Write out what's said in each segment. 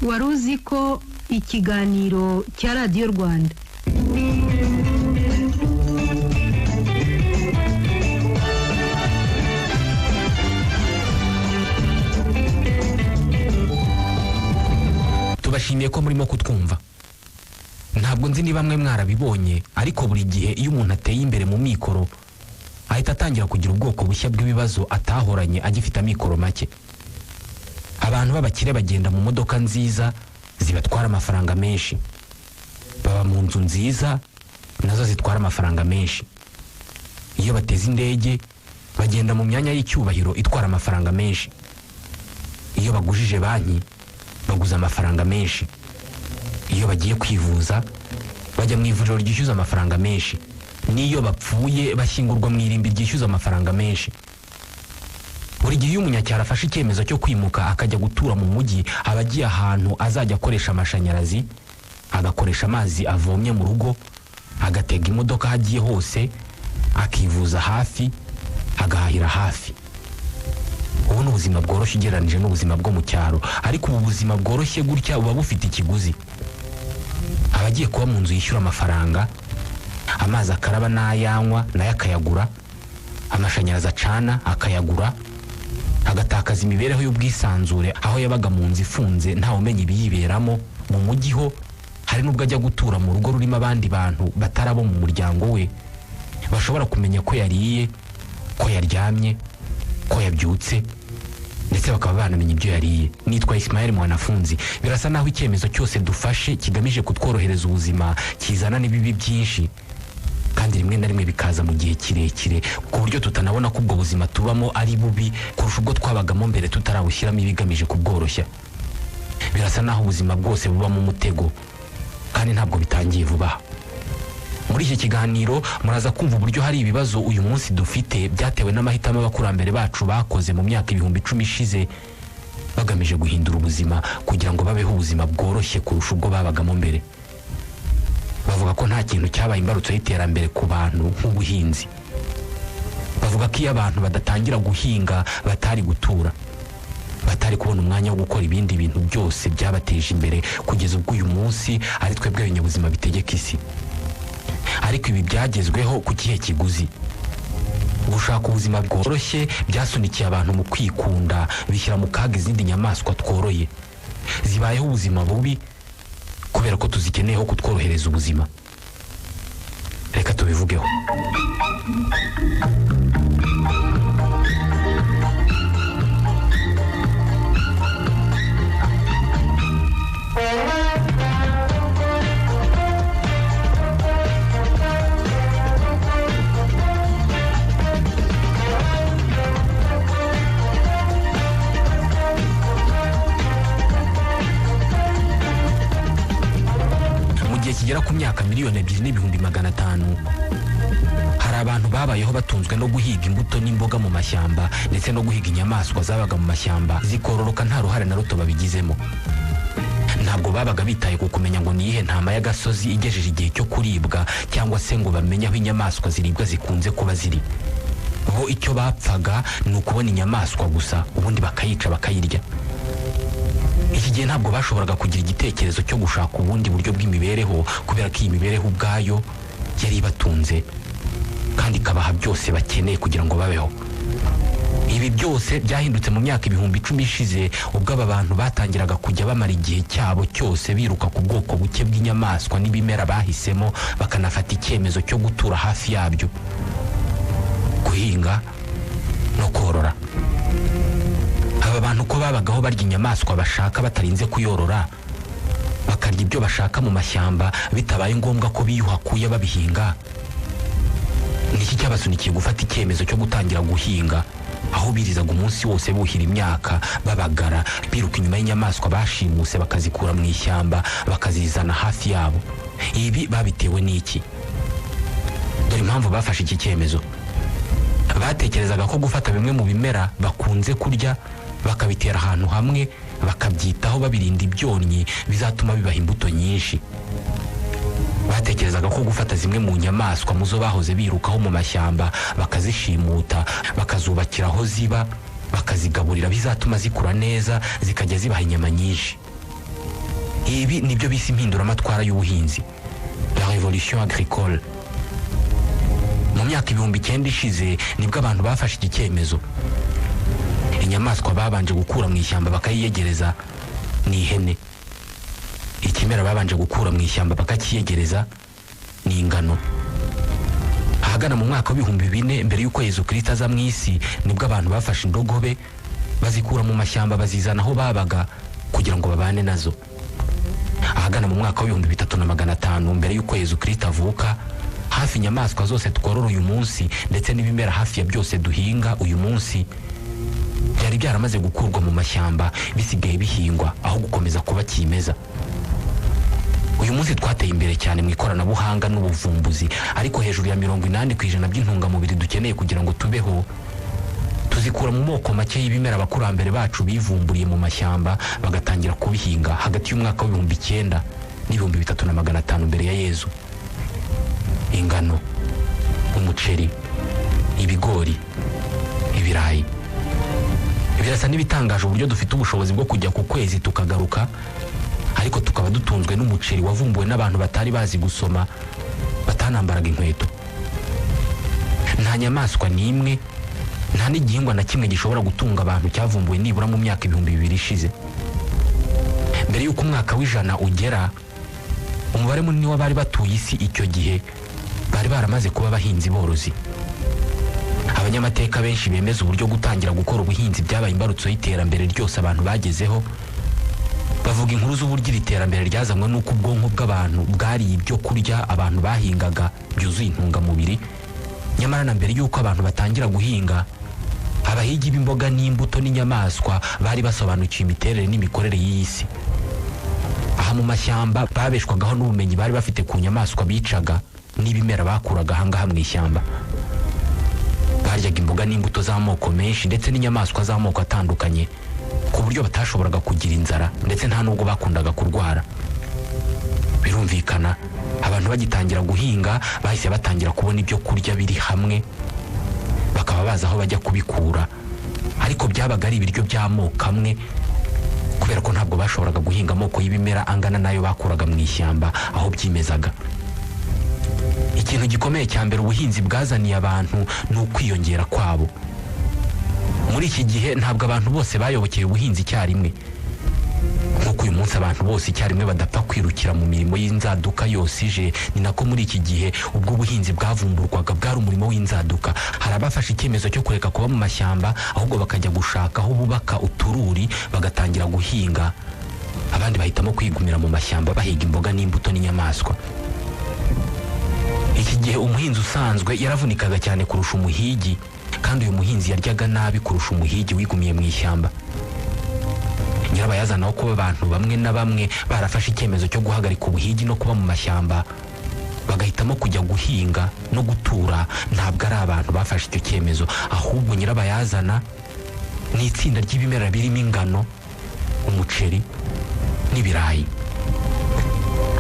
waruziko ikiganiro cya radiyo Rwanda. Tubashimiye ko murimo kutwumva. Ntabwo nzi niba mwe mwarabibonye, ariko buri gihe iyo umuntu ateye imbere mu mikoro ahita atangira kugira ubwoko bushya bw'ibibazo atahoranye agifite amikoro make. Abantu b'abakire bagenda mu modoka nziza zibatwara amafaranga menshi, baba mu nzu nziza nazo zitwara amafaranga menshi. Iyo bateze indege bagenda mu myanya y'icyubahiro itwara amafaranga menshi. Iyo bagujije banki baguza amafaranga menshi. Iyo bagiye kwivuza bajya mu ivuriro ryishyuza amafaranga menshi. Niyo bapfuye bashyingurwa mu irimbi ryishyuza amafaranga menshi. Buri gihe iyo umunyacyaro afashe icyemezo cyo kwimuka akajya gutura mu mujyi, aba agiye ahantu azajya akoresha amashanyarazi, agakoresha amazi avomye mu rugo, agatega imodoka aho agiye hose, akivuza hafi, agahahira hafi. Ubu ni ubuzima bworoshye ugereranije n'ubuzima bwo mu cyaro, ariko ubu buzima bworoshye gutya buba bufite ikiguzi. Abagiye kuba mu nzu yishyura amafaranga, amazi akaraba n'ayanywa nayo akayagura, amashanyarazi acana akayagura, agatakaza imibereho y'ubwisanzure aho yabaga mu nzu ifunze ntawe umenya ibiyiberamo. Mu mujyi ho hari n'ubwo ajya gutura mu rugo rurimo abandi bantu batari abo mu muryango we, bashobora kumenya ko yariye, ko yaryamye, ko yabyutse, ndetse bakaba banamenya ibyo yariye. Nitwa mwanafunzi. Birasa naho icyemezo cyose dufashe kigamije kutworohereza ubuzima kizana n'ibibi byinshi, kandi rimwe na rimwe bikaza mu gihe kirekire ku buryo tutanabona ko ubwo buzima tubamo ari bubi kurusha ubwo twabagamo mbere tutarabushyiramo ibigamije kubworoshya. Birasa naho ubuzima bwose buba mu mutego, kandi ntabwo bitangiye vuba. Muri iki kiganiro muraza kumva uburyo hari ibibazo uyu munsi dufite byatewe n'amahitamo abakurambere bacu bakoze mu myaka 10,000 ishize, bagamije guhindura ubuzima kugira ngo babeho ubuzima bworoshye kurusha ubwo babagamo mbere. Bavuga ko nta kintu cyabaye imbarutso y'iterambere ku bantu nk'ubuhinzi. Bavuga ko iyo abantu badatangira guhinga batari gutura, batari kubona umwanya wo gukora ibindi bintu byose byabateje imbere kugeza ubwo uyu munsi ari twebwe ibinyabuzima bitegeka isi. Ariko ibi byagezweho ku kihe kiguzi? Gushaka ubuzima bworoshye byasunikiye abantu mu kwikunda, bishyira mu kaga izindi nyamaswa tworoye. Zibayeho ubuzima bubi kubera ko tuzikeneyeho kutworohereza ubuzima. Reka tubivugeho. Kigera ku myaka 2,500,000 hari abantu babayeho batunzwe no guhiga imbuto n'imboga mu mashyamba ndetse no guhiga inyamaswa zabaga mu mashyamba zikororoka nta ruhare na ruto babigizemo. Ntabwo babaga bitaye ku kumenya ngo niyihe ntama y'agasozi igejeje igihe cyo kuribwa, cyangwa se ngo bamenye aho inyamaswa ziribwa zikunze kuba ziri. Bo icyo bapfaga ni ukubona inyamaswa gusa, ubundi bakayica bakayirya. Iki gihe ntabwo bashoboraga kugira igitekerezo cyo gushaka ubundi buryo bw'imibereho, kubera ko iyi mibereho ubwayo yari ibatunze kandi ikabaha byose bakeneye kugira ngo babeho. Ibi byose byahindutse mu myaka 10,000 ishize, ubwo aba bantu batangiraga kujya bamara igihe cyabo cyose biruka ku bwoko buke bw'inyamaswa n'ibimera bahisemo, bakanafata icyemezo cyo gutura hafi yabyo, guhinga no korora. Aba bantu ko babagaho barya inyamaswa bashaka batarinze kuyorora, bakarya ibyo bashaka mu mashyamba bitabaye ngombwa ko biyuhakuye babihinga. Niki cyabasunikiye gufata icyemezo cyo gutangira guhinga, aho birizaga umunsi wose buhira imyaka, babagara, biruka inyuma y'inyamaswa bashimuse bakazikura mu ishyamba bakazizana hafi yabo. Ibi babitewe n'iki? Dore impamvu bafashe iki cyemezo. Batekerezaga ko gufata bimwe mu bimera bakunze kurya bakabitera ahantu hamwe, bakabyitaho babirinda ibyonnyi, bizatuma bibaha imbuto nyinshi. Batekerezaga ko gufata zimwe mu nyamaswa muzo bahoze birukaho mu mashyamba bakazishimuta, bakazubakira aho ziba, bakazigaburira, bizatuma zikura neza zikajya zibaha inyama nyinshi. Ibi nibyo bise impinduramatwara y'ubuhinzi, la révolution agricole. Mu myaka 900 ishize nibwo abantu bafashe iki cyemezo. Inyamaswa babanje gukura mu ishyamba bakayiyegereza ni ihene. Ikimera babanje gukura mu ishyamba bakakiyegereza ni ingano. Ahagana mu mwaka wa 2000 mbere y'uko Yesu Kristo aza mu isi nibwo abantu bafashe indogobe bazikura mu mashyamba bazizana aho babaga kugira ngo babane nazo. Ahagana mu mwaka wa 3500 mbere y'uko Yesu Kristo avuka, hafi inyamaswa zose tworora uyu munsi ndetse n'ibimera hafi ya byose duhinga uyu munsi byari byaramaze gukurwa mu mashyamba bisigaye bihingwa aho gukomeza kuba kimeza. Uyu munsi twateye imbere cyane mu ikoranabuhanga n'ubuvumbuzi, ariko hejuru ya 80% by'intungamubiri dukeneye kugira ngo tubeho tuzikura mu moko make y'ibimera abakurambere bacu bivumburiye mu mashyamba bagatangira kubihinga hagati y'umwaka wa 1900 n'ibihumbi 3500 mbere ya Yezu. Ingano, umuceri, ibigori, ibirayi. Birasa n'ibitangaje uburyo dufite ubushobozi bwo kujya ku kwezi tukagaruka, ariko tukaba dutunzwe n'umuceri wavumbuwe n'abantu batari bazi gusoma, batanambaraga inkweto. Nta nyamaswa n'imwe, nta n'igihingwa na kimwe gishobora gutunga abantu cyavumbuwe nibura mu myaka 2000 ishize. Mbere y'uko umwaka w'ijana ugera, umubare munini w'abari batuye isi icyo gihe bari baramaze kuba abahinzi borozi. Abanyamateka benshi bemeza uburyo gutangira gukora ubuhinzi byabaye imbarutso y'iterambere ryose abantu bagezeho. Bavuga inkuru z'uburyo iri terambere ryazanywe n'uko ubwonko bw'abantu bwari ibyo kurya abantu bahingaga byuzuye intungamubiri. Nyamara na mbere y'uko abantu batangira guhinga, abahigi b'imboga n'imbuto n'inyamaswa bari basobanukiwe imiterere n'imikorere y'isi. Aha mu mashyamba babeshwagaho n'ubumenyi bari bafite ku nyamaswa bicaga n'ibimera bakuraga ahangaha mu ishyamba. Baryaga imboga n'imbuto z'amoko menshi ndetse n'inyamaswa z'amoko atandukanye ku buryo batashoboraga kugira inzara ndetse nta nubwo bakundaga kurwara. Birumvikana abantu bagitangira guhinga bahise batangira kubona ibyo kurya biri hamwe, bakaba baza aho bajya kubikura, ariko byabaga ari ibiryo by'amoko amwe kubera ko ntabwo bashoboraga guhinga amoko y'ibimera angana nayo bakuraga mu ishyamba aho byimezaga. Ikintu gikomeye cya mbere ubuhinzi bwazaniye abantu ni ukwiyongera kwabo. Muri iki gihe ntabwo abantu bose bayobokeye ubuhinzi icyarimwe. Nk'uko uyu munsi abantu bose icyarimwe badapfa kwirukira mu mirimo y'inzaduka yose ije, ni nako muri iki gihe ubwo ubuhinzi bwavumburwaga bwari umurimo w'inzaduka. Hari abafashe icyemezo cyo kureka kuba mu mashyamba ahubwo bakajya gushaka aho bubaka utururi bagatangira guhinga. Abandi bahitamo kwigumira mu mashyamba bahiga imboga n'imbuto n'inyamaswa. Iki gihe umuhinzi usanzwe yaravunikaga cyane kurusha umuhigi, kandi uyu muhinzi yaryaga nabi kurusha umuhigi wigumiye mu ishyamba. Nyirabayazana wo kuba abantu bamwe na bamwe barafashe icyemezo cyo guhagarika ubuhigi no kuba mu mashyamba bagahitamo kujya guhinga no gutura, ntabwo ari abantu bafashe icyo cyemezo, ahubwo nyirabayazana ni itsinda ry'ibimera birimo ingano, umuceri n'ibirayi.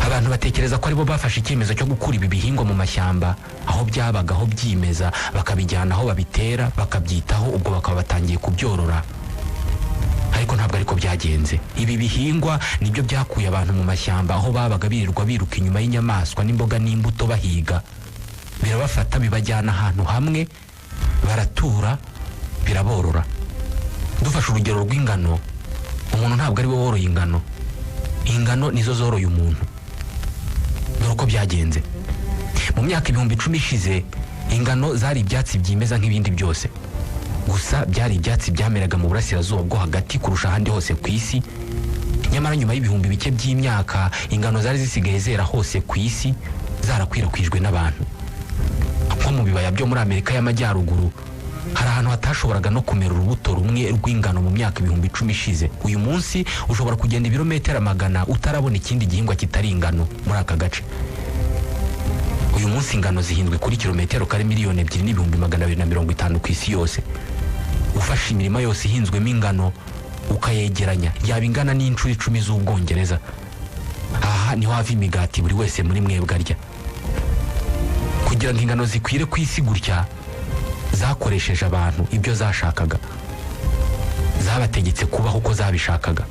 Abantu batekereza ko aribo bafashe icyemezo cyo gukura ibi bihingwa mu mashyamba aho byabaga aho byimeza, bakabijyana aho babitera bakabyitaho, ubwo bakaba batangiye kubyorora. Ariko ntabwo ariko byagenze. Ibi bihingwa nibyo byakuye abantu mu mashyamba aho babaga birirwa biruka inyuma y'inyamaswa n'imboga n'imbuto bahiga. Birabafata bibajyana ahantu hamwe, baratura, biraborora. Dufashe urugero rw'ingano, umuntu ntabwo ari we woroye ingano. Ingano nizo zoroye umuntu. Dore uko byagenze. Mu myaka 10,000 ishize, ingano zari ibyatsi byimeza nk'ibindi byose. Gusa byari ibyatsi byameraga mu burasirazuba bwo hagati kurusha ahandi hose ku isi. Nyamara nyuma y'ibihumbi bike by'imyaka, ingano zari zisigaye zera hose ku isi, zarakwirakwijwe n'abantu. Nko mu bibaya byo muri Amerika y'Amajyaruguru, hari ahantu hatashoboraga no kumera urubuto rumwe rw'ingano mu myaka 10,000 ishize. Uyu munsi ushobora kugenda ibirometero 100 utarabona ikindi gihingwa kitari ingano muri aka gace. Uyu munsi ingano zihinzwe kuri kilometero kare 2,250,000 ku isi yose. Ufashe imirima yose ihinzwemo ingano ukayegeranya, yaba ingana n'inshuro 10 z'Ubwongereza. Aha niho hava imigati buri wese muri mwebwe arya. Kugira ngo ingano zikwire ku isi gutya, zakoresheje abantu ibyo zashakaga, zabategetse kubaho uko zabishakaga.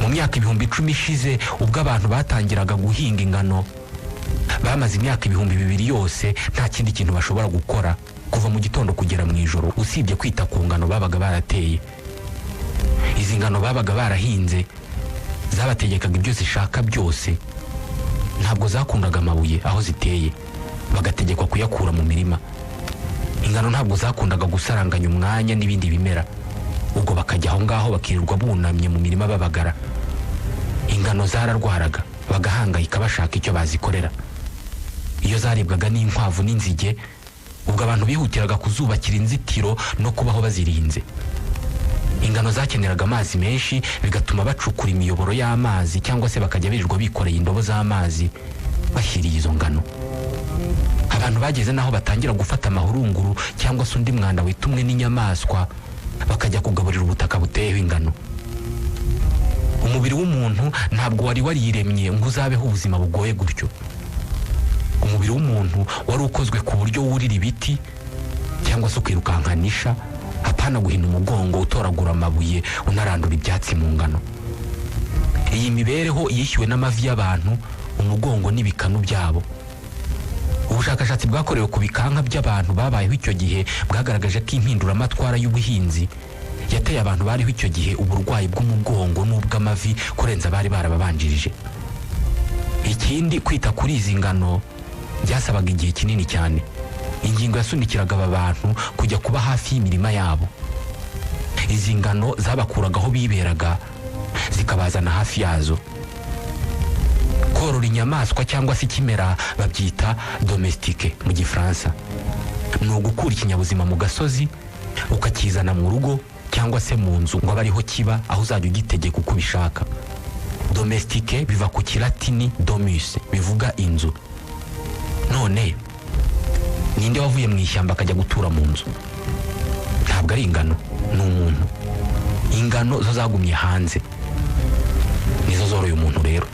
Mu mu myaka 10,000 ishize ubwo abantu batangiraga guhinga ingano bamaze imyaka 2,000 yose nta kindi kintu bashobora gukora kuva mu gitondo kugera mu ijoro usibye kwita ku ngano babaga barateye. Izi ngano babaga barahinze zabategekaga ibyo zishaka byose, ntabwo zakundaga amabuye aho ziteye, bagategekwa kuyakura mu mirima. Ingano ntabwo zakundaga gusaranganya umwanya n'ibindi bimera, ubwo bakajya aho ngaho bakirirwa bunamye mu mirima babagara. Ingano zararwaraga bagahangayika bashaka icyo bazikorera. Iyo zaribwaga n'inkwavu n'inzige, ubwo abantu bihutiraga kuzubakira inzitiro no kubaho bazirinze. Ingano zakeneraga amazi menshi, bigatuma bacukura imiyoboro y'amazi cyangwa se bakajya birirwa bikoreye indobo z'amazi bashyiriye izo ngano. Abantu bageze naho batangira gufata amahurunguru cyangwa se undi mwanda witumwe n'inyamaswa bakajya kugaburira ubutaka buteyeho ingano. Umubiri w'umuntu ntabwo wari wariyiremye ngo uzabeho ubuzima bugoye gutyo. Umubiri w'umuntu wari ukozwe ku buryo wurira ibiti cyangwa se ukirukankanisha, apana guhina umugongo utoragura amabuye unarandura ibyatsi mu ngano. Iyi mibereho yishyuwe n'amavi y'abantu, umugongo n'ibikanu byabo. Ubushakashatsi bwakorewe ku bikanka by'abantu babayeho icyo gihe bwagaragaje ko impinduramatwara y'ubuhinzi yateye abantu bariho icyo gihe uburwayi bw'umugongo n'ubw'amavi kurenza bari barababanjirije. Ikindi, kwita kuri izi ngano byasabaga igihe kinini cyane. Ingingo yasunikiraga aba bantu kujya kuba hafi y'imirima yabo. Izi ngano zabakuraga aho biberaga zikabazana hafi yazo. Korora inyamaswa cyangwa se ikimera babyita domestique mu Gifaransa. Ni ugukura ikinyabuzima mu gasozi ukakizana mu rugo cyangwa se mu nzu ngo abariho kiba, aho uzajya ugitegeka uko ubishaka. Domestique biva ku kilatini domus, bivuga inzu. None ninde wavuye mu ishyamba akajya gutura mu nzu? Ntabwo ari ingano, ni umuntu. Ingano zo zagumye hanze, nizo zoroye umuntu rero.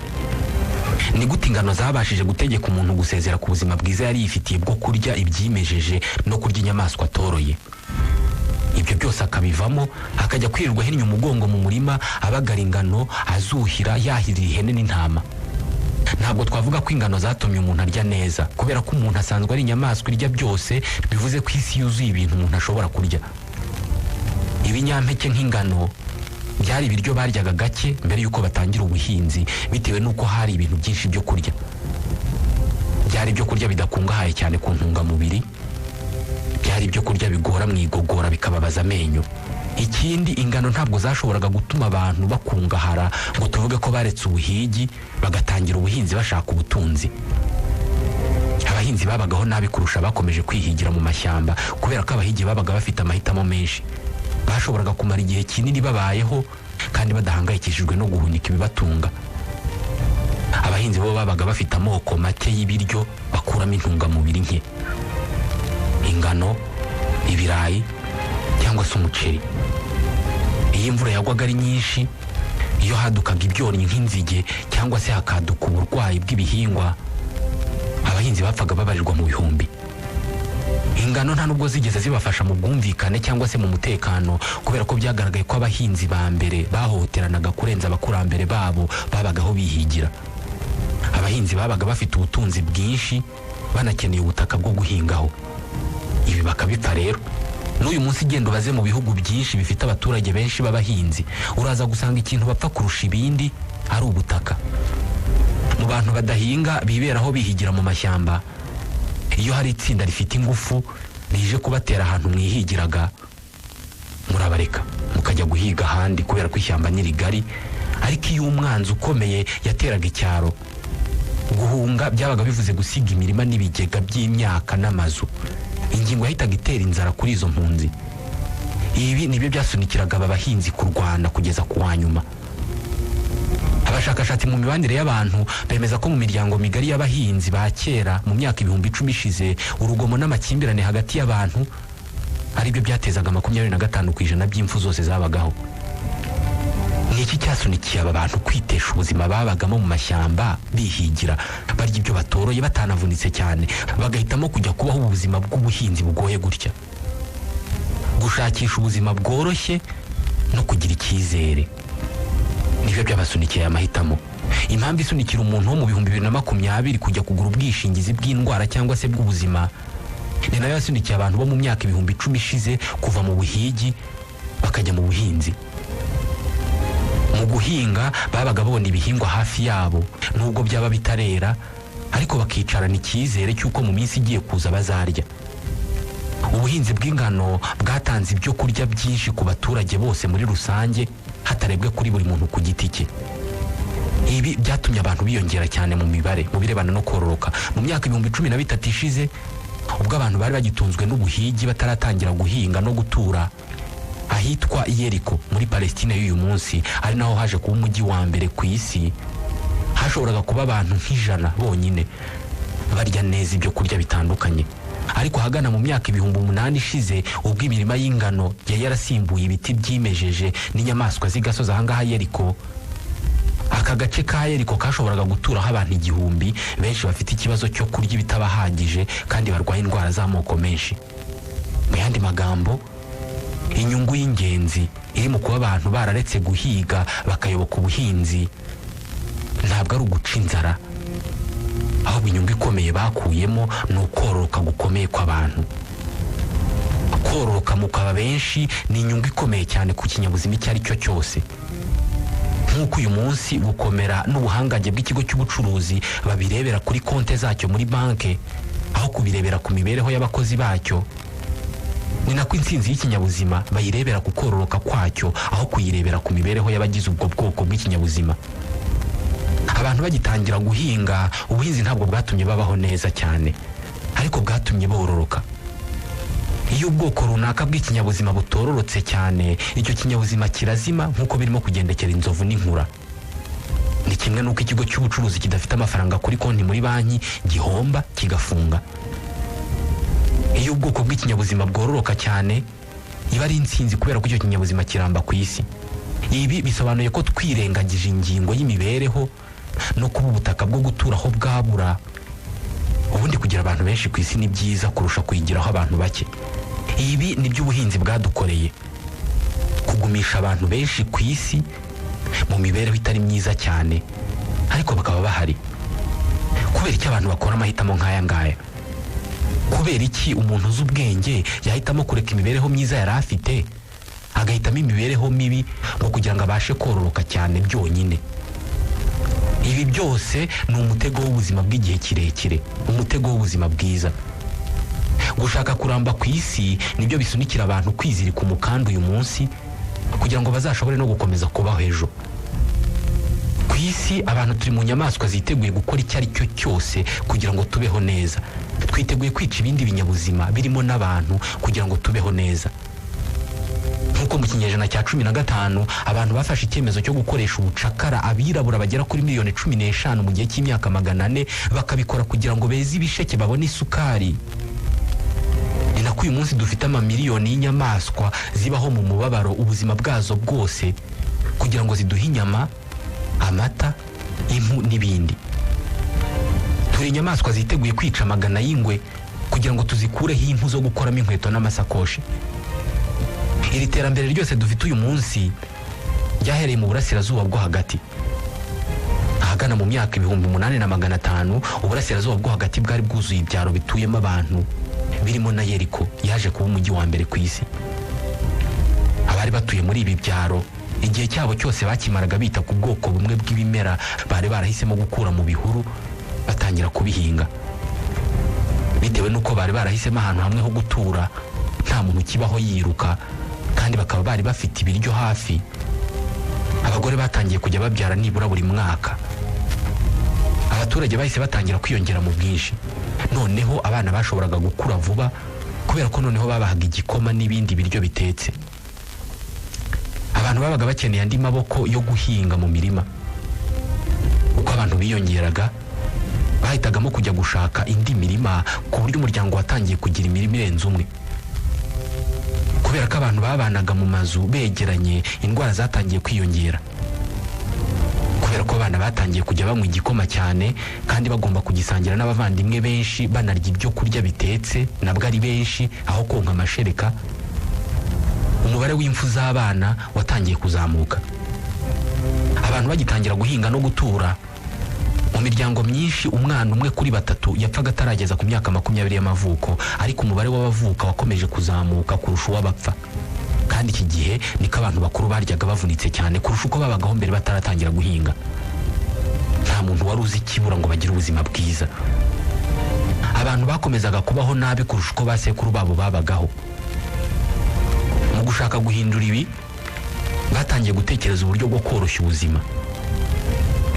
Ni gute ingano zabashije gutegeka umuntu gusezera ku buzima bwiza yari yifitiye bwo kurya ibyimejeje no kurya inyamaswa atoroye? Ibyo byose akabivamo, akajya kwirirwa ahinnye umugongo mu murima abagara ingano, azuhira, yahirira ihene n'intama. Ntabwo twavuga ko ingano zatumye umuntu arya neza, kubera ko umuntu asanzwe ari inyamaswa irya byose, bivuze ko isi yuzuye ibintu umuntu ashobora kurya. Ibinyampeke nk'ingano byari ibiryo baryaga gake mbere y'uko batangira ubuhinzi, bitewe n'uko hari ibintu byinshi byo kurya. Byari ibyo kurya bidakungahaye cyane ku ntungamubiri, byari ibyo kurya bigora mu igogora bikababaza amenyo. Ikindi, ingano ntabwo zashoboraga gutuma abantu bakungahara ngo tuvuge ko baretse ubuhigi bagatangira ubuhinzi bashaka ubutunzi. Abahinzi babagaho nabi kurusha bakomeje kwihigira mu mashyamba, kubera ko abahigi babaga bafite amahitamo menshi. Bashoboraga kumara igihe kinini babayeho kandi badahangayikishijwe no guhunika ibibatunga. Abahinzi bo babaga bafite amoko make y'ibiryo bakuramo intungamubiri nke: ingano, ibirayi cyangwa se umuceri. Iyo imvura yagwaga ari nyinshi, iyo hadukaga ibyonnyi nk'inzige cyangwa se hakaduka uburwayi bw'ibihingwa, abahinzi bapfaga babarirwa mu bihumbi. Ingano nta nubwo zigeze zibafasha mu bwumvikane cyangwa se mu mutekano, kubera ko byagaragaye ko abahinzi ba mbere bahohoteranaga kurenza abakurambere babo babagaho bihigira. Abahinzi babaga bafite ubutunzi bwinshi, banakeneye ubutaka bwo guhingaho. Ibi bakabipfa rero. N'uyu munsi genda ubaze mu bihugu byinshi bifite abaturage benshi b'abahinzi, uraza gusanga ikintu bapfa kurusha ibindi ari ubutaka. Mu bantu badahinga biberaho bihigira mu mashyamba, iyo hari itsinda rifite ingufu rije kubatera ahantu mwihigiraga, murabareka mukajya guhiga ahandi kubera ko ishyamba ni rigari. Ariko iyo umwanzi ukomeye yateraga icyaro, guhunga byabaga bivuze gusiga imirima n'ibigega by'imyaka n'amazu. Ingingo yahitaga itera inzara kuri izo mpunzi. Ibi nibyo byasunikiraga aba bahinzi kurwana kugeza ku wa nyuma. Abashakashatsi mu mibanire y'abantu bemeza ko mu miryango migari y'abahinzi ba kera mu myaka 10,000 ishize, urugomo n'amakimbirane hagati y'abantu aribyo byatezaga 25% by'impfu zose zabagaho. Niki cyasunikiye aba bantu kwitesha ubuzima babagamo mu mashyamba bihigira, barya ibyo batoroye batanavunitse cyane, bagahitamo kujya kubaho ubuzima bw'ubuhinzi bugoye gutya? Gushakisha ubuzima bworoshye no kugira icyizere. nibyo byabasunikiye amahitamo. Impamvu isunikira umuntu wo mu 2020 kujya kugura ubwishingizi bw'indwara cyangwa se bw'ubuzima ni nayo yasunikiye abantu bo mu myaka 10 ishize kuva mu buhigi bakajya mu buhinzi. Mu guhinga babaga babona ibihingwa hafi yabo nubwo byaba bitarera, ariko bakicarana icyizere cy'uko mu minsi igiye kuza bazarya. Ubuhinzi bw'ingano bwatanze ibyo kurya byinshi ku baturage bose muri rusange, hatarebwe kuri buri muntu ku giti cye. Ibi byatumye abantu biyongera cyane mu mibare mu birebana no kororoka. Mu myaka 2013 ishize, ubwo abantu bari bagitunzwe n'ubuhigi bataratangira guhinga no gutura ahitwa Yeriko muri Palestine y'uyu munsi, ari naho haje kuba umujyi wa mbere ku isi, hashoboraga kuba abantu nk'ijana bonyine barya neza ibyo kurya bitandukanye. Ariko Ahagana mu myaka 8,000 ishize, ubwo imirima y'ingano yari yarasimbuye ibiti byimejeje n'inyamaswa z'igasozi ahangaha Yeriko, aka gace ka Yeriko kashoboraga guturaho abantu 1000 benshi bafite ikibazo cyo kurya ibitabahagije kandi barwaye indwara z'amoko menshi. Mu yandi magambo, inyungu y'ingenzi iri mu kuba abantu bararetse guhiga bakayoboka ubuhinzi ntabwo ari uguca inzara, ahubwo inyungu ikomeye bakuyemo ni ukororoka gukomeye kw'abantu. Kororoka mu kw'aba benshi ni inyungu ikomeye cyane ku kinyabuzima icyo ari cyo cyose. Nk'uko uyu munsi gukomera n'ubuhangange bw'ikigo cy'ubucuruzi babirebera kuri konte zacyo muri banki aho kubirebera ku mibereho y'abakozi bacyo, ni nako intsinzi y'ikinyabuzima bayirebera ku kororoka kwacyo aho kuyirebera ku mibereho y'abagize ubwo bwoko bw'ikinyabuzima. Abantu bagitangira guhinga, ubuhinzi ntabwo bwatumye babaho neza cyane, ariko bwatumye bororoka. Iyo ubwoko runaka bw'ikinyabuzima butororotse cyane, icyo kinyabuzima kirazima nk'uko birimo kugendekera inzovu n'inkura. Ni kimwe n'uko ikigo cy'ubucuruzi kidafite amafaranga kuri konti muri banki gihomba kigafunga. Iyo ubwoko bw'ikinyabuzima bwororoka cyane, iba ari intsinzi kubera ko icyo kinyabuzima kiramba ku isi. Ibi bisobanuye ko twirengagije ingingo y'imibereho no kuba ubutaka bwo guturaho bwabura. Ubundi kugira abantu benshi ku isi ni byiza kurusha kuyigiraho abantu bake. Ibi ni byo ubuhinzi bwadukoreye, kugumisha abantu benshi ku isi mu mibereho itari myiza cyane, ariko bakaba bahari. Kubera iki abantu bakora amahitamo nk'aya ngaya? Kubera iki umuntu uzi ubwenge yahitamo kureka imibereho myiza yari afite agahitamo imibereho mibi ngo kugira ngo abashe kororoka cyane byonyine? Ibi byose ni umutego w'ubuzima bw'igihe kirekire, umutego w'ubuzima bwiza. Gushaka kuramba ku isi nibyo bisunikira abantu kwizirika umukanda uyu munsi kugira ngo bazashobore no gukomeza kubaho ejo. Ku isi abantu turi mu nyamaswa ziteguye gukora icyo ari cyo cyose kugira ngo tubeho neza. Twiteguye kwica ibindi binyabuzima birimo n'abantu kugira ngo tubeho neza. Nk'uko mu kinyejana cya 15 abantu bafashe icyemezo cyo gukoresha ubucakara abirabura bagera kuri miliyoni 15 mu gihe cy'imyaka 400, bakabikora kugira ngo beze ibisheke babone isukari. Ni nako uyu munsi dufite amamiliyoni y'inyamaswa zibaho mu mubabaro ubuzima bwazo bwose kugira ngo ziduhe inyama, amata, impu n'ibindi. Turi inyamaswa ziteguye kwica amagana y'ingwe kugira ngo tuzikureho impu zo gukoramo inkweto n'amasakoshi. Iri terambere ryose dufite uyu munsi ryahereye mu burasirazuba bwo hagati. Ahagana mu myaka 8,500 uburasirazuba bwo hagati bwari bwuzuye ibyaro bituyemo abantu, birimo na Yeriko yaje kuba umujyi wa mbere ku isi. Abari batuye muri ibi byaro igihe cyabo cyose bakimaraga bita ku bwoko bumwe bw'ibimera bari barahisemo gukura mu bihuru batangira kubihinga. Bitewe nuko bari barahisemo ahantu hamwe ho gutura, nta muntu kibaho yiruka, kandi bakaba bari bafite ibiryo hafi, abagore batangiye kujya babyara nibura buri mwaka. Abaturage bahise batangira kwiyongera mu bwinshi. Noneho abana bashoboraga gukura vuba kubera ko noneho babahaga igikoma n'ibindi biryo bitetse. Abantu babaga bakeneye andi maboko yo guhinga mu mirima. Uko abantu biyongeraga, bahitagamo kujya gushaka indi mirima, ku buryo umuryango watangiye kugira imirima irenze umwe. Kubera ko abantu babanaga mu mazu begeranye, indwara zatangiye kwiyongera. Kubera ko abana batangiye kujya banywa igikoma cyane kandi bagomba kugisangira n'abavandimwe benshi, banarya ibyo kurya bitetse nabwo ari benshi aho konka amashereka, umubare w'imfu z'abana watangiye kuzamuka. abantu bagitangira guhinga no gutura, mu miryango myinshi umwana umwe kuri batatu yapfaga atarageza ku myaka 20 y'amavuko, ariko umubare w'abavuka wakomeje kuzamuka kurusha uw'abapfa. Kandi iki gihe niko abantu bakuru baryaga bavunitse cyane kurusha uko babagaho mbere bataratangira guhinga. Nta muntu wari uzi ikibura ngo bagire ubuzima bwiza. Abantu bakomezaga kubaho nabi kurusha uko basekuru babo babagaho. Mu gushaka guhindura ibi, batangiye gutekereza uburyo bwo koroshya ubuzima.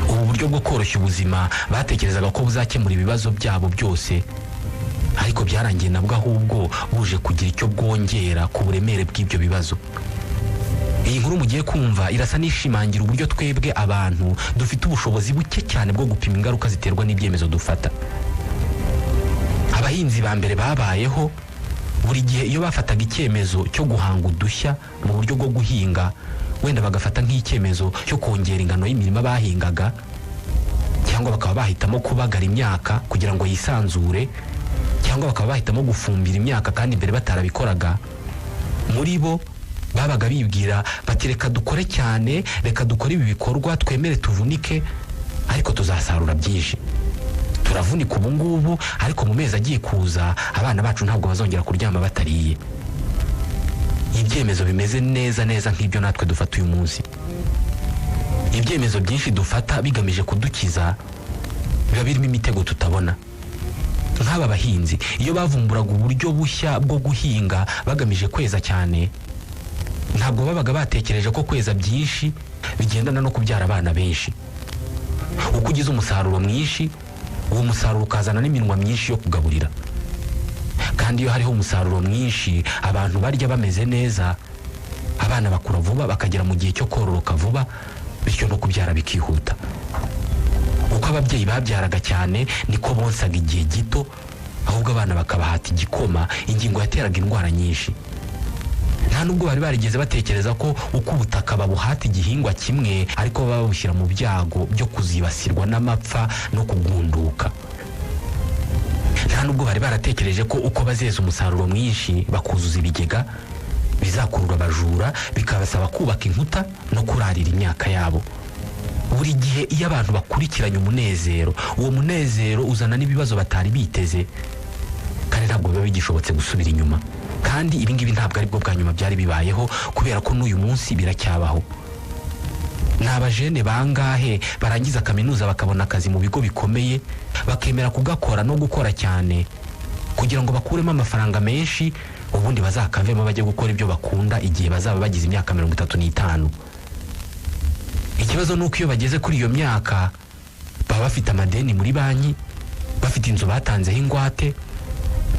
Ubu buryo bwo koroshya ubuzima batekerezaga ko buzakemura ibibazo byabo byose, ariko byarangiye nabwo ahubwo buje kugira icyo bwongera ku buremere bw'ibyo bibazo. Iyi nkuru mugiye kumva irasa n'ishimangira uburyo twebwe abantu dufite ubushobozi buke cyane bwo gupima ingaruka ziterwa n'ibyemezo dufata. Abahinzi ba mbere babayeho, buri gihe iyo bafataga icyemezo cyo guhanga udushya mu buryo bwo guhinga, wenda bagafata nk'icyemezo cyo kongera ingano y'imirima bahingaga, cyangwa bakaba bahitamo kubagara imyaka kugira ngo yisanzure, cyangwa bakaba bahitamo gufumbira imyaka kandi mbere batarabikoraga, muri bo babaga bibwira bati reka dukore cyane, reka dukore ibi bikorwa, twemere tuvunike, ariko tuzasarura byinshi. Turavunika ubu ngubu, ariko mu mezi agiye kuza abana bacu ntabwo bazongera kuryama batariye. Ibyemezo bimeze neza nk'ibyo natwe dufata uyu munsi. Ibyemezo byinshi dufata bigamije kudukiza biba birimo imitego tutabona. Nk'aba bahinzi iyo bavumburaga uburyo bushya bwo guhinga bagamije kweza cyane, ntabwo babaga batekereje ko kweza byinshi bigendana no kubyara abana benshi. Uko ugize umusaruro mwinshi, uwo musaruro ukazana n'iminwa myinshi yo kugaburira. Kandi iyo hariho umusaruro mwinshi, abantu barya bameze neza, abana bakura vuba bakagera mu gihe cyo kororoka vuba, bityo no kubyara bikihuta. Uko ababyeyi babyaraga cyane niko bonsaga igihe gito, ahubwo abana bakabahata igikoma, ingingo yateraga indwara nyinshi. Nta nubwo bari barigeze batekereza ko uko ubutaka babuhata igihingwa kimwe, ariko baba babushyira mu byago byo kuzibasirwa n'amapfa no kugunduka. Nta nubwo bari baratekereje ko uko bazeza umusaruro mwinshi bakuzuza ibigega, bizakurura abajura bikabasaba kubaka inkuta no kurarira imyaka yabo. Buri gihe iyo abantu bakurikiranye umunezero, uwo munezero uzana n'ibibazo batari biteze, kandi ntabwo biba bigishobotse gusubira inyuma. Kandi ibi ngibi ntabwo ari bwo bwa nyuma byari bibayeho, kubera ko n'uyu munsi biracyabaho. Ni abajene bangahe barangiza kaminuza bakabona akazi mu bigo bikomeye, bakemera kugakora no gukora cyane kugira ngo bakuremo amafaranga menshi, ubundi bazakavemo bajye gukora ibyo bakunda igihe bazaba bagize imyaka 35. Ikibazo nuko iyo bageze kuri iyo myaka baba bafite amadeni muri banki, bafite inzu batanzeho ingwate,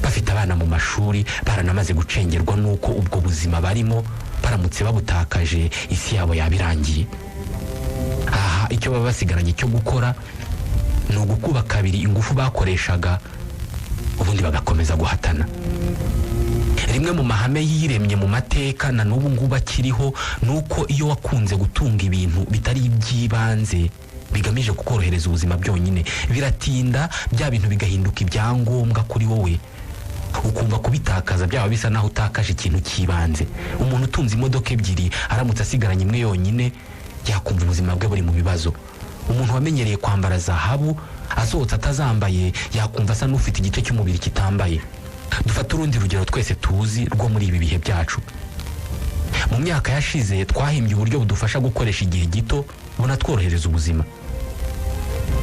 bafite abana mu mashuri, baranamaze gucengerwa nuko ubwo buzima barimo baramutse babutakaje isi yabo yabirangiye. Aha icyo baba basigaranye cyo gukora ni ugukuba kabiri ingufu bakoreshaga, ubundi bagakomeza guhatana. Rimwe mu mahame yiremye mu mateka na n'ubu ngubu akiriho, nuko iyo wakunze gutunga ibintu bitari iby'ibanze bigamije kukorohereza ubuzima byonyine, biratinda bya bintu bigahinduka ibyangombwa kuri wowe, ukumva kubitakaza byaba bisa naho utakaje ikintu cy'ibanze. Umuntu utunze imodoka ebyiri aramutse asigaranye imwe yonyine, yakumva ubuzima bwe buri mu bibazo. Umuntu wamenyereye kwambara zahabu asohotse atazambaye, yakumva asa n'ufite igice cy'umubiri kitambaye. Dufata urundi rugero twese tuzi rwo muri ibi bihe byacu. Mu myaka yashize twahimbye uburyo budufasha gukoresha igihe gito bunatworohereza ubuzima.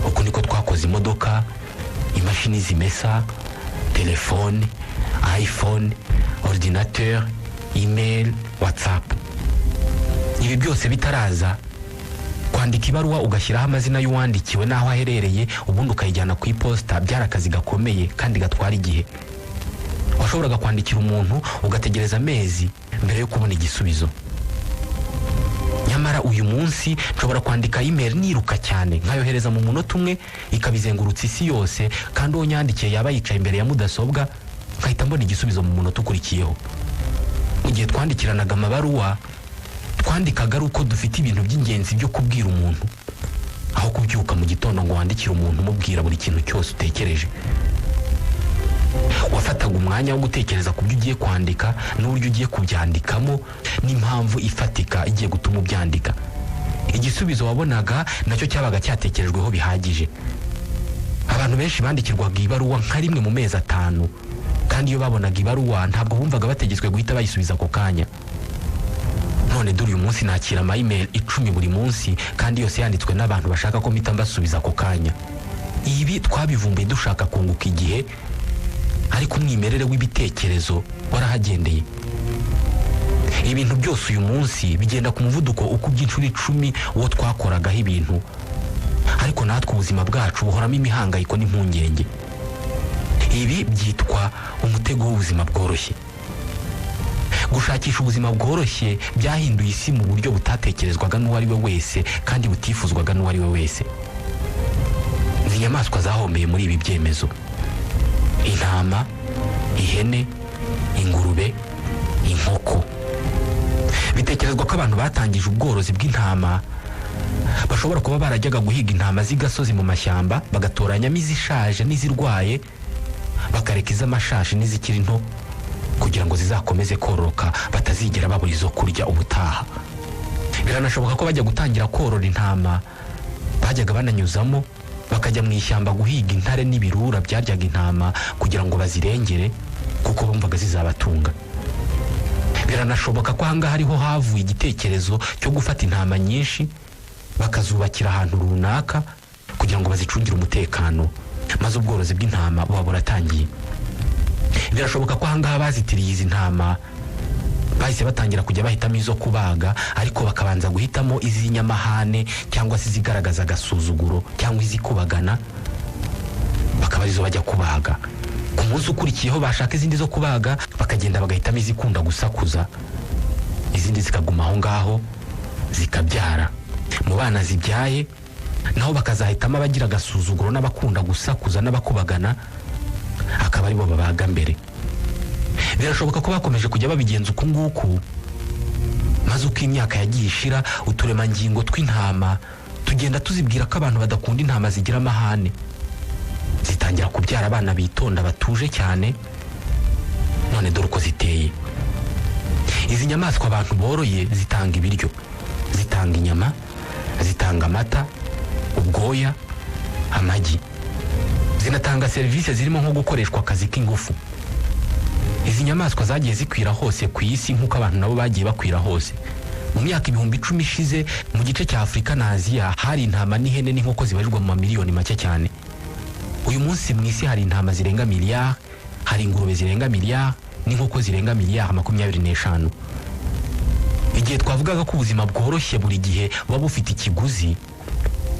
Uko niko twakoze imodoka, imashini zimesa, telefone, iPhone, ordinateur, email, WhatsApp. Ibi byose bitaraza, kwandika ibaruwa ugashyiraho amazina y'uwandikiwe n'aho aherereye, ubundi ukayijyana ku iposita, byari akazi gakomeye kandi gatwara igihe. Washoboraga kwandikira umuntu ugategereza amezi mbere yo kubona igisubizo. Nyamara uyu munsi nshobora kwandika email niruka cyane, nkayohereza mu munota umwe, ikabizengurutsa isi yose, kandi uwo nyandikiye yaba yicaye imbere ya mudasobwa, nkahita mbona igisubizo mu munota ukurikiyeho. Mu gihe twandikiranaga amabaruwa, twandikaga ari uko dufite ibintu by'ingenzi byo kubwira umuntu, aho kubyuka mu gitondo ngo wandikire umuntu umubwira buri kintu cyose utekereje. Wafataga umwanya wo gutekereza ku byo ugiye kwandika n'uburyo ugiye kubyandikamo n'impamvu ifatika igiye gutuma ubyandika. igisubizo wabonaga nacyo cyabaga cyatekerejweho bihagije. Abantu benshi bandikirwaga ibaruwa nka rimwe mu mezi 5, kandi iyo babonaga ibaruwa ntabwo bumvaga bategetswe guhita bayisubiza ako kanya. None dore uyu munsi nakira ama-email 10 buri munsi, kandi yose yanditswe n'abantu bashaka ko mpita mbasubiza ako kanya. Ibi twabivumbuye dushaka kunguka igihe, ariko umwimerere w'ibitekerezo warahagendeye. Ibintu byose uyu munsi bigenda ku muvuduko ukubye inshuro 10 uwo twakoragaho ibintu, ariko natwe ubuzima bwacu buhoramo imihangayiko n'impungenge. Ibi byitwa umutego w'ubuzima bworoshye. Gushakisha ubuzima bworoshye byahinduye isi mu buryo butatekerezwaga n'uwo ari we wese, kandi butifuzwaga n'uwo ari we wese. Izi nyamaswa zahombeye muri ibi byemezo: intama, ihene, ingurube, inkoko. Bitekerezwa ko abantu batangije ubworozi bw'intama bashobora kuba barajyaga guhiga intama z'igasozi mu mashyamba, bagatoranyamo izishaje n'izirwaye, bakareka iz'amashashi n'izikiri nto kugira ngo zizakomeze kororoka batazigera babura izo kurya ubutaha. Biranashoboka ko bajya gutangira korora intama bajyaga bananyuzamo bakajya mu ishyamba guhiga intare n'ibirura byaryaga intama kugira ngo bazirengere, kuko bumvaga zizabatunga. Biranashoboka ko ahangaha ariho havuye igitekerezo cyo gufata intama nyinshi bakazubakira ahantu runaka kugira ngo bazicungire umutekano, maze ubworozi bw'intama buba buratangiye. Birashoboka ko ahangaha bazitiriye izi ntama bahise batangira kujya bahitamo izo kubaga, ariko bakabanza guhitamo iz'inyamahane cyangwa se izigaragaza agasuzuguro cyangwa izikubagana, bakaba arizo bajya kubaga. Ku munsi ukurikiyeho bashaka izindi zo kubaga, bakagenda bagahitamo izikunda gusakuza, izindi zikaguma aho ngaho zikabyara. Mu bana zibyaye naho bakazahitamo abagira agasuzuguro n'abakunda gusakuza n'abakubagana, akaba aribo babaga mbere. Birashoboka ko bakomeje kujya babigenza uku nguku, maze uko imyaka yagiye ishira, uturemangingo tw'intama tugenda tuzibwira ko abantu badakunda intama zigira amahane. Zitangira kubyara abana bitonda batuje cyane. None dore uko ziteye. Izi nyamaswa abantu boroye zitanga ibiryo, zitanga inyama, zitanga amata, ubwoya, amagi. Zinatanga serivisi zirimo nko gukoreshwa akazi k'ingufu. Izi nyamaswa zagiye zikwira hose ku isi nk'uko abantu nabo bagiye bakwira hose. Mu myaka 10,000 ishize mu gice cya Afurika na Aziya hari intama n'ihene n'inkoko zibarirwa mu mamiliyoni make cyane. Uyu munsi mu isi hari intama zirenga miliyari, hari ingurube zirenga miliyari, n'inkoko zirenga miliyari 25. Igihe twavugaga ko ubuzima bworoshye buri gihe buba bufite ikiguzi,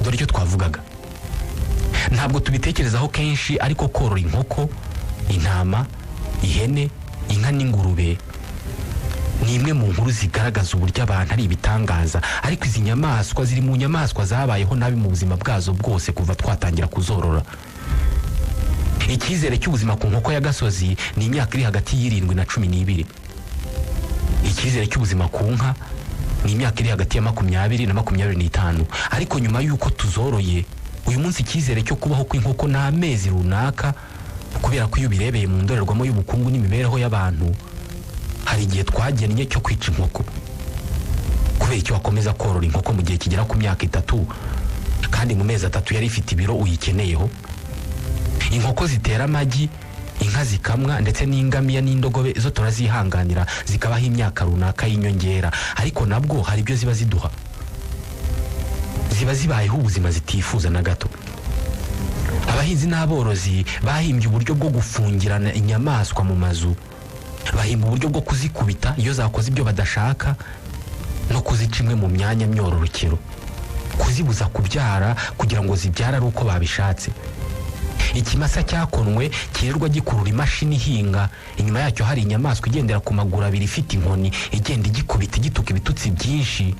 dore icyo twavugaga. Ntabwo tubitekerezaho kenshi, ariko korora inkoko, intama, ihene, inka n'ingurube ni imwe mu nkuru zigaragaza uburyo abantu ari ibitangaza, ariko izi nyamaswa ziri mu nyamaswa zabayeho nabi mu buzima bwazo bwose kuva twatangira kuzorora. Icyizere cy'ubuzima ku nkoko y'agasozi ni imyaka iri hagati y'7 na 12. Icyizere cy'ubuzima ku nka ni imyaka iri hagati ya 20 na 25. Ariko nyuma y'uko tuzoroye, uyu munsi icyizere cyo kubaho kw'inkoko ni amezi runaka, kubera ko iyo birebeye mu ndorerwamo y'ubukungu n'imibereho y'abantu, hari igihe twagennye cyo kwica inkoko. Kubera icyo wakomeza korora inkoko mu gihe kigera ku myaka 3, kandi mu mezi 3 yari ifite ibiro uyikeneyeho. Inkoko zitera amagi, inka zikamwa, ndetse n'ingamiya n'indogobe zo turazihanganira zikabaho imyaka runaka y'inyongera, ariko nabwo hari ibyo ziba ziduha. Ziba zibayeho ubuzima zitifuza na gato. Abahinzi n'aborozi bahimbye uburyo bwo gufungirana inyamaswa mu mazu, bahimba uburyo bwo kuzikubita iyo zakoze ibyo badashaka, no kuzica imwe mu myanya myororokero, kuzibuza kubyara kugira ngo zibyara ari uko babishatse. Ikimasa cyakonwe kirirwa gikurura imashini ihinga, inyuma yacyo hari inyamaswa igendera ku maguru abiri ifite inkoni igenda igikubita igituka ibitutsi byinshi.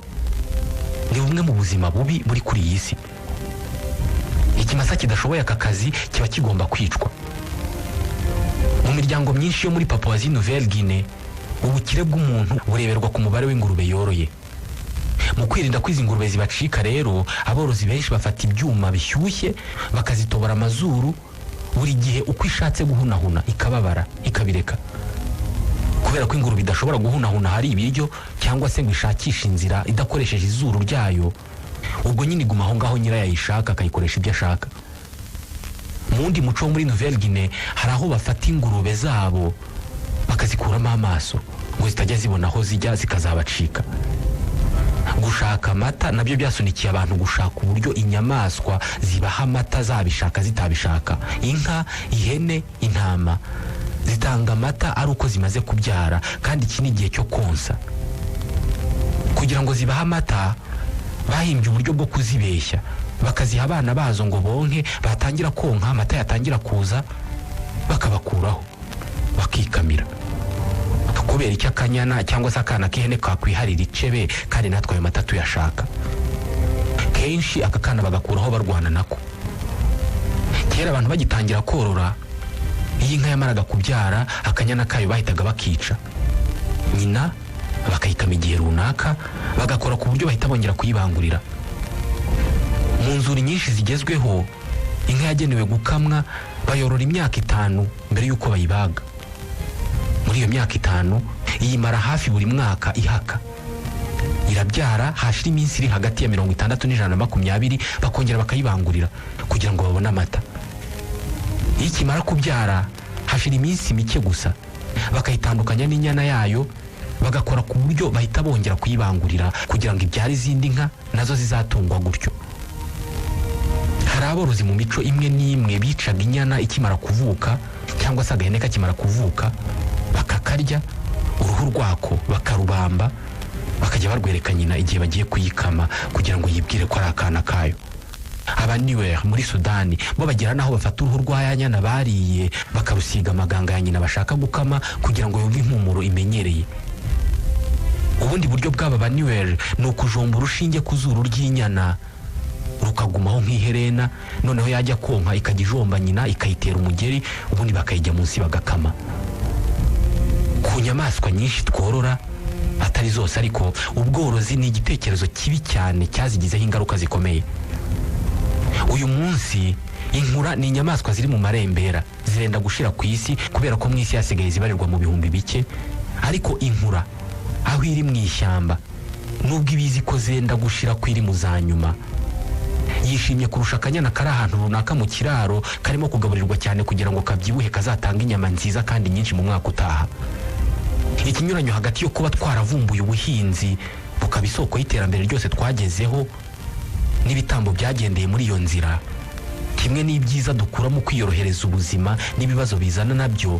Ni bumwe mu buzima bubi buri kuri iyi si. Ikimasa kidashoboye aka kazi kiba kigomba kwicwa. Mu miryango myinshi yo muri Papouasie Nouvelle Guinée, ubukire bw'umuntu bureberwa ku mubare w'ingurube yoroye. Mu kwirinda ko izi ngurube zibacika rero, aborozi benshi bafata ibyuma bishyushye bakazitobora amazuru buri gihe uko ishatse guhunahuna, ikababara ikabireka. Kubera ko ingurube idashobora guhunahuna hari ibiryo, cyangwa se ngo ishakishe inzira idakoresheje izuru ryayo, ubwo nyine iguma aho ngaho nyirayo ayishaka akayikoresha ibyo ashaka. Mu wundi muco wo muri Nouvelle Guinée hari aho bafata ingurube zabo bakazikuramo amaso ngo zitajya zibona aho zijya zikazabacika. Gushaka amata nabyo byasunikiye abantu gushaka uburyo inyamaswa zibaha amata zabishaka zitabishaka. Inka, ihene, intama zitanga amata ari uko zimaze kubyara, kandi iki ni igihe cyo konsa. Kugira ngo zibahe amata bahimbye uburyo bwo kuzibeshya, bakaziha abana bazo ngo bonke, batangira konka amata yatangira kuza bakabakuraho bakikamira. Kubera icyo akanyana cyangwa se akana k'ihene kakwiharira icebe kandi natwe ayo mata tuyashaka. Kenshi aka kana bagakuraho barwana nako. Kera abantu bagitangira korora, iyi inka yamaraga kubyara akanyana kayo bahitaga bakica nyina, bakayikama igihe runaka, bagakora ku buryo bahita bongera kuyibangurira. Mu nzuri nyinshi zigezweho, inka yagenewe gukamwa bayorora imyaka 5 mbere y'uko bayibaga. Muri iyo myaka 5 iyimara hafi buri mwaka ihaka. Irabyara, hashira iminsi iri hagati ya 60 n'120 bakongera bakayibangurira kugira ngo babone amata. Iyo ikimara kubyara hashira iminsi mike gusa bakayitandukanya n'inyana yayo, bagakora ku buryo bahita bongera kuyibangurira kugira ngo ibyare izindi nka nazo zizatungwa gutyo. Hari aborozi mu mico imwe n'imwe bicaga inyana ikimara kuvuka cyangwa se agahene kakimara kuvuka, bakakarya uruhu rwako bakarubamba, bakajya barwereka nyina igihe bagiye kuyikama kugira ngo yibwire ko ari akana kayo. Abaniwer muri Sudani bo bagira naho bafata uruhu rwa ya nyana bariye bakarusiga amaganga ya nyina bashaka gukama kugira ngo yumve impumuro imenyereye. Ubundi buryo bw'aba baniwer ni ukujomba urushinge ku zuru ry'inyana rukagumaho nk'iherena, noneho yajya konka ikajya ijomba nyina ikayitera umugeri, ubundi bakayijya munsi bagakama. Ku nyamaswa nyinshi tworora, atari zose ariko, ubworozi ni igitekerezo kibi cyane cyazigizeho ingaruka zikomeye. Uyu munsi inkura ni inyamaswa ziri mu marembera, zirenda gushira ku isi kubera ko mu isi hasigaye zibarirwa mu bihumbi bike. Ariko inkura aho iri mu ishyamba, nubwo ibizi ko zenda gushira ku iri mu zanyuma, yishimye kurusha akanyana kari ahantu runaka mu kiraro karimo kugaburirwa cyane kugira ngo kabyibuhe kazatanga inyama nziza kandi nyinshi mu mwaka utaha. Ikinyuranyo hagati yo kuba twaravumbuye ubuhinzi bukaba isoko y'iterambere ryose twagezeho n'ibitambo byagendeye muri iyo nzira, kimwe n'ibyiza dukura mu kwiyorohereza ubuzima n'ibibazo bizana nabyo,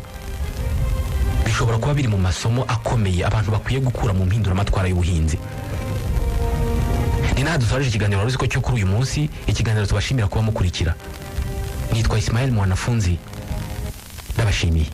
bishobora kuba biri mu masomo akomeye abantu bakwiye gukura mu mpinduramatwara y'ubuhinzi. Ni naho dusoreje ikiganiro waruziko cyo kuri uyu munsi. Ikiganiro tubashimira kuba mukurikira. Nitwa Ismael Mwanafunzi, ndabashimiye.